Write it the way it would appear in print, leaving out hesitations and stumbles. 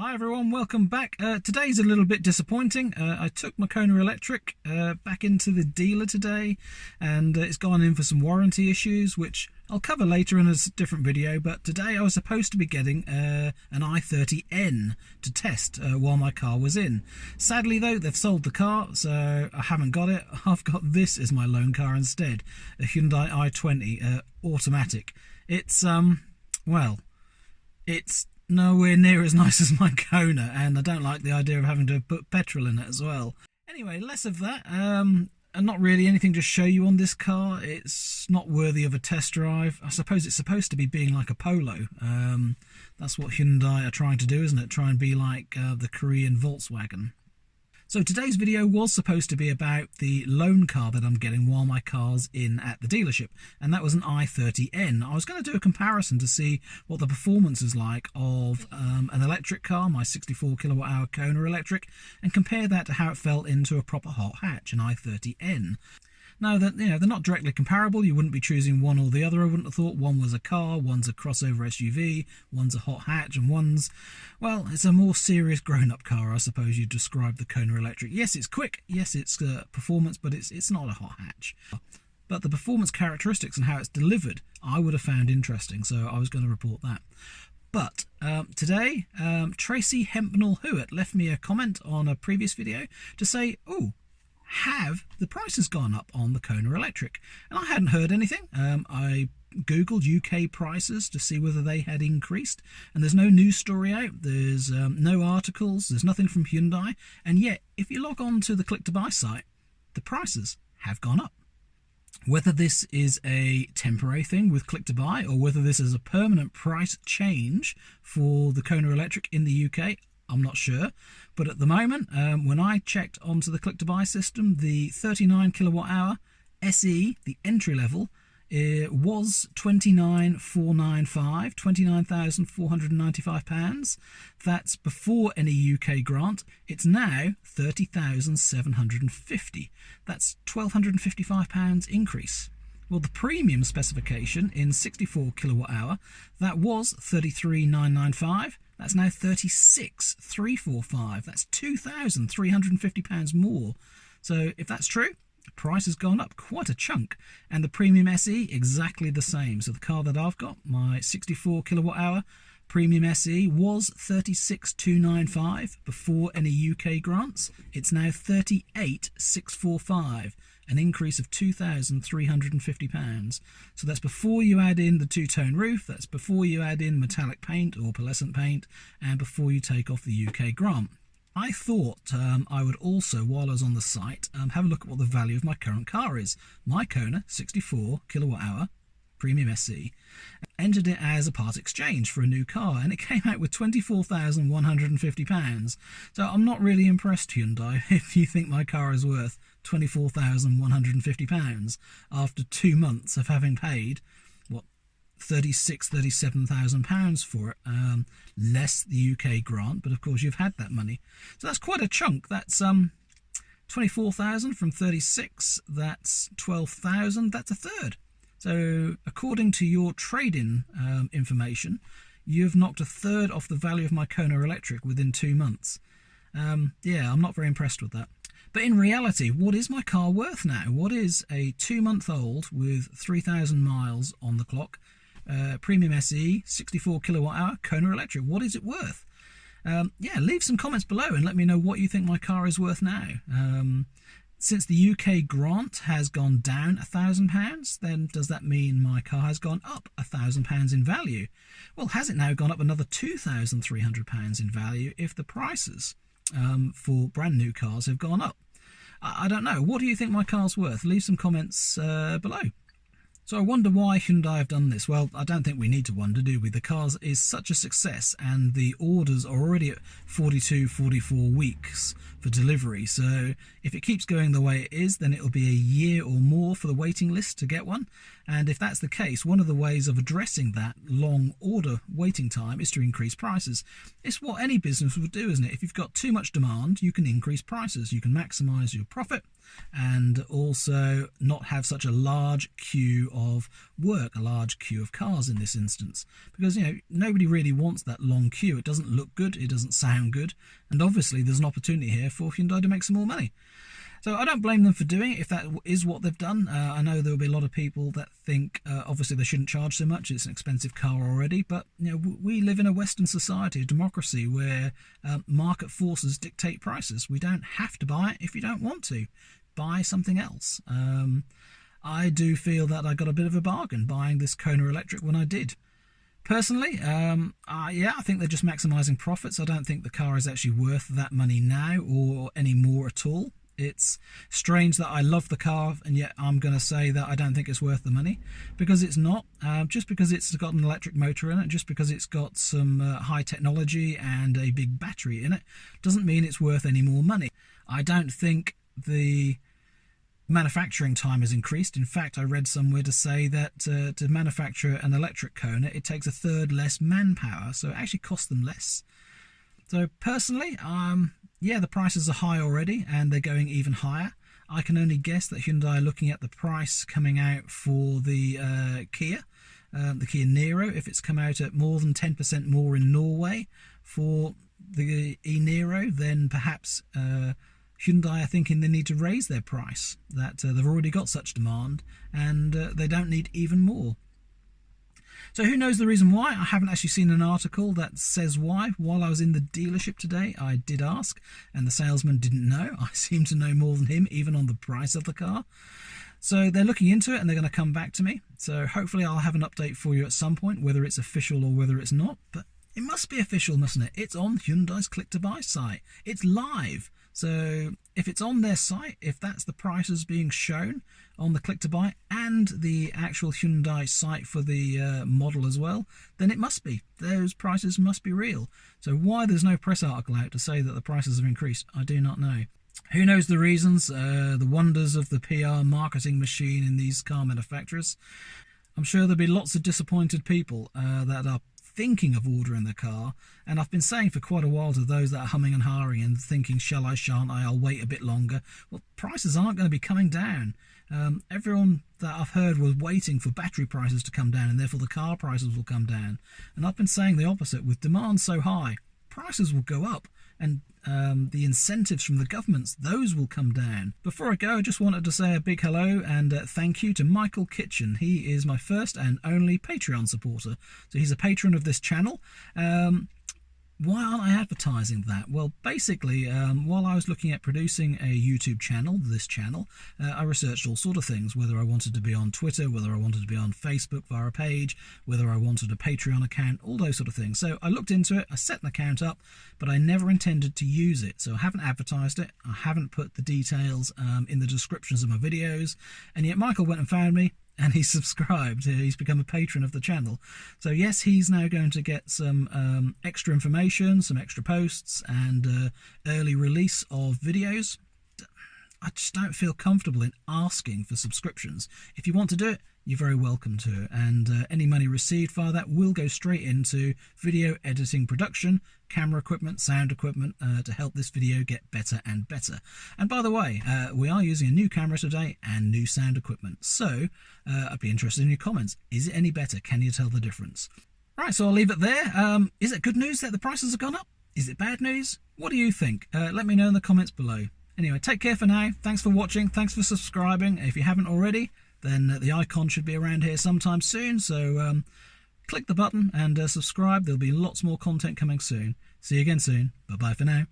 Hi everyone, welcome back. Today's a little bit disappointing. I took my Kona Electric back into the dealer today, and it's gone in for some warranty issues, which I'll cover later in a different video. But today I was supposed to be getting an i30N to test while my car was in. Sadly though, they've sold the car, so I haven't got it. I've got this as my loan car instead, a Hyundai i20 automatic. It's well, it's nowhere near as nice as my Kona, and I don't like the idea of having to put petrol in it as well. Anyway, less of that, and not really anything to show you on this car. It's not worthy of a test drive. I suppose it's supposed to be being like a Polo. That's what Hyundai are trying to do, isn't it? Try and be like the Korean Volkswagen. So today's video was supposed to be about the loan car that I'm getting while my car's in at the dealership, and that was an i30N. I was going to do a comparison to see what the performance is like of an electric car, my 64 kilowatt hour Kona Electric, and compare that to how it fell into a proper hot hatch, an i30N. Now, that they're not directly comparable. You wouldn't be choosing one or the other. I wouldn't have thought. One was a car, one's a crossover SUV, one's a hot hatch, and one's, well, it's a more serious grown-up car, I suppose you'd describe the Kona Electric. Yes, it's quick. Yes, it's performance, but it's not a hot hatch. But the performance characteristics and how it's delivered, I would have found interesting, so I was going to report that. But today, Tracy Hempnell-Hewitt left me a comment on a previous video to say, oh, have the prices gone up on the Kona Electric? And I hadn't heard anything. I googled UK prices to see whether they had increased, and there's no news story out, there's no articles, there's nothing from Hyundai, and yet if you log on to the click to buy site, the prices have gone up. Whether this is a temporary thing with click to buy, or whether this is a permanent price change for the Kona Electric in the UK, I'm not sure, but at the moment, when I checked onto the click-to-buy system, the 39 kilowatt-hour SE, the entry level, was £29,495, £29,495. That's before any UK grant. It's now £30,750. That's £1,255 increase. Well, the premium specification in 64 kilowatt-hour, that was £33,995. That's now £36,345. That's £2,350 more. So if that's true, the price has gone up quite a chunk. And the premium SE, exactly the same. So the car that I've got, my 64 kilowatt hour premium SE, was £36,295 before any UK grants. It's now £38,645. An increase of £2,350. So that's before you add in the two-tone roof, that's before you add in metallic paint or pearlescent paint, and before you take off the UK grant. I thought I would also, while I was on the site, have a look at what the value of my current car is. My Kona 64 kilowatt hour Premium SE, entered it as a part exchange for a new car, and it came out with £24,150. So I'm not really impressed, Hyundai, if you think my car is worth £24,150 after 2 months of having paid, what, £37,000 for it, less the UK grant, but of course you've had that money. So that's quite a chunk. That's 24,000 from 36, that's 12,000, that's a third. So according to your trade-in information, you've knocked a third off the value of my Kona Electric within 2 months. Yeah, I'm not very impressed with that. But in reality, what is my car worth now? What is a 2-month-old with 3,000 miles on the clock, Premium SE, 64 kilowatt hour Kona Electric? What is it worth? Yeah, leave some comments below and let me know what you think my car is worth now. Since the UK grant has gone down £1,000, then does that mean my car has gone up £1,000 in value? Well, has it now gone up another £2,300 in value if the prices for brand new cars have gone up? I don't know. What do you think my car's worth? Leave some comments below. So I wonder why Hyundai have done this. Well, I don't think we need to wonder, do we? The car is such a success, and the orders are already at 42, 44 weeks for delivery. So if it keeps going the way it is, then it'll be a year or more for the waiting list to get one. And if that's the case, one of the ways of addressing that long order waiting time is to increase prices. It's what any business would do, isn't it? If you've got too much demand, you can increase prices. You can maximize your profit and also not have such a large queue of work, a large queue of cars in this instance. Because, you know, nobody really wants that long queue. It doesn't look good, it doesn't sound good, and obviously there's an opportunity here for Hyundai to make some more money. So I don't blame them for doing it if that is what they've done. I know there will be a lot of people that think obviously they shouldn't charge so much, it's an expensive car already, but you know, we live in a Western society, a democracy, where market forces dictate prices. We don't have to buy it if you don't want to. Buy something else. I do feel that I got a bit of a bargain buying this Kona Electric when I did. Personally, yeah, I think they're just maximising profits. I don't think the car is actually worth that money now or any more at all. It's strange that I love the car and yet I'm going to say that I don't think it's worth the money, because it's not. Just because it's got an electric motor in it, just because it's got some high technology and a big battery in it, doesn't mean it's worth any more money. I don't think the manufacturing time has increased. In fact, I read somewhere to say that to manufacture an electric Kona, it takes a third less manpower, so it actually costs them less. So personally, yeah, the prices are high already and they're going even higher. I can only guess that Hyundai are looking at the price coming out for the Kia Niro. If it's come out at more than 10% more in Norway for the e-Niro, then perhaps Hyundai are thinking they need to raise their price, that they've already got such demand and they don't need even more. So who knows the reason why? I haven't actually seen an article that says why. While I was in the dealership today, I did ask, and the salesman didn't know. I seem to know more than him, even on the price of the car. So they're looking into it and they're going to come back to me. So hopefully I'll have an update for you at some point, whether it's official or whether it's not. But it must be official, mustn't it? It's on Hyundai's Click to Buy site. It's live. So if it's on their site, if that's the prices being shown on the Click to Buy and the actual Hyundai site for the model as well, then it must be. Those prices must be real. So why there's no press article out to say that the prices have increased, I do not know. Who knows the reasons, the wonders of the PR marketing machine in these car manufacturers. I'm sure there'll be lots of disappointed people that are thinking of ordering the car, and I've been saying for quite a while to those that are humming and hawing and thinking, shall I, shan't I, I'll wait a bit longer. Well, prices aren't going to be coming down. Everyone that I've heard was waiting for battery prices to come down and therefore the car prices will come down. And I've been saying the opposite. With demand so high, prices will go up, and the incentives from the governments, those will come down. Before I go, I just wanted to say a big hello and thank you to Michael Kitchen. He is my first and only Patreon supporter. So he's a patron of this channel. Why aren't I advertising that? Well, basically, while I was looking at producing a YouTube channel, this channel, I researched all sort of things, whether I wanted to be on Twitter, whether I wanted to be on Facebook via a page, whether I wanted a Patreon account, all those sort of things. So I looked into it, I set an account up, but I never intended to use it. So I haven't advertised it, I haven't put the details in the descriptions of my videos, and yet Michael went and found me, and he's subscribed. He's become a patron of the channel. So yes, he's now going to get some extra information, some extra posts, and early release of videos. I just don't feel comfortable in asking for subscriptions. If you want to do it, you're very welcome to. And any money received via that will go straight into video editing production, camera equipment, sound equipment, to help this video get better and better. And by the way, we are using a new camera today and new sound equipment. So I'd be interested in your comments. Is it any better? Can you tell the difference? Right, so I'll leave it there. Is it good news that the prices have gone up? Is it bad news? What do you think? Let me know in the comments below. Anyway, take care for now. Thanks for watching. Thanks for subscribing. If you haven't already, then the icon should be around here sometime soon. So click the button and subscribe. There'll be lots more content coming soon. See you again soon. Bye-bye for now.